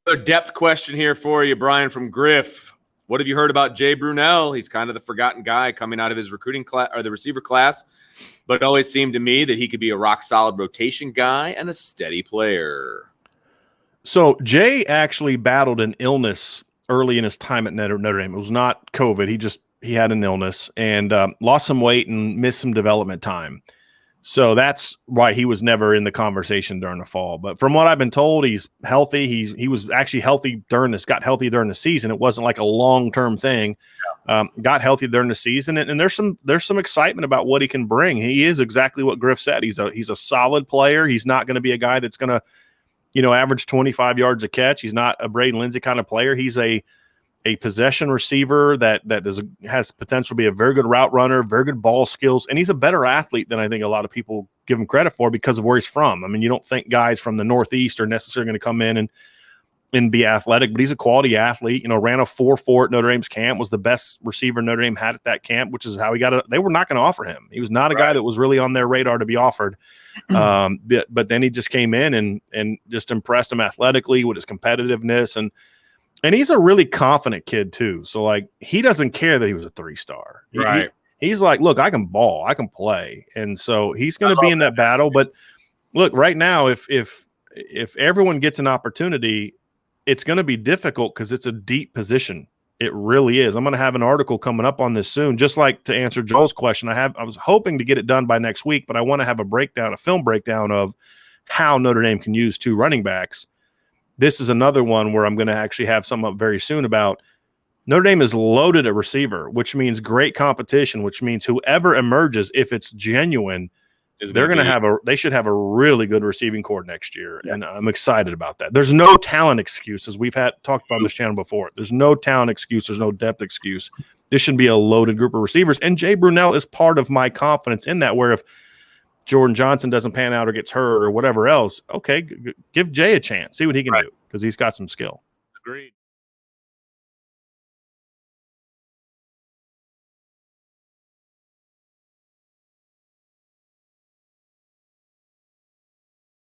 Another depth question here for you, Brian from Griff. What have you heard about Jay Brunelle? He's kind of the forgotten guy coming out of his recruiting class or the receiver class, but it always seemed to me that he could be a rock solid rotation guy and a steady player. So Jay actually battled an illness early in his time at Notre Dame. It was not COVID. He had an illness and lost some weight and missed some development time. So that's why he was never in the conversation during the fall. But from what I've been told, he's healthy. He was actually healthy got healthy during the season. It wasn't like a long-term thing. Got healthy during the season, and there's some excitement about what he can bring. He is exactly what Griff said. He's a solid player. He's not going to be a guy that's going to, average 25 yards a catch. He's not a Braden Lindsey kind of player. He's a possession receiver that has potential to be a very good route runner, very good ball skills, and he's a better athlete than I think a lot of people give him credit for because of where he's from. I mean, you don't think guys from the Northeast are necessarily going to come in and be athletic, but he's a quality athlete. Ran a 4.4 at Notre Dame's camp, was the best receiver Notre Dame had at that camp, which is how he got they were not going to offer him. He was not a guy that was really on their radar to be offered. But then he just came in and just impressed him athletically with his competitiveness. And he's a really confident kid too. So like, he doesn't care that he was a 3-star. Right. He's like, look, I can ball, I can play. And so he's going to be in that battle. But look, right now, if everyone gets an opportunity, it's going to be difficult because it's a deep position. It really is. I'm going to have an article coming up on this soon, just like to answer Joel's question. I was hoping to get it done by next week, but I want to have a film breakdown of how Notre Dame can use 2 running backs. This is another one where I'm going to actually have something up very soon about Notre Dame is loaded at receiver, which means great competition, which means whoever emerges, if it's genuine, they should have a really good receiving core next year. Yes. And I'm excited about that. There's no talent excuse, as we've talked about on this channel before. There's no talent excuse. There's no depth excuse. This should be a loaded group of receivers. And Jay Brunelle is part of my confidence in that, where if Jordan Johnson doesn't pan out or gets hurt or whatever else, okay, give Jay a chance. See what he can do, because he's got some skill. Agreed.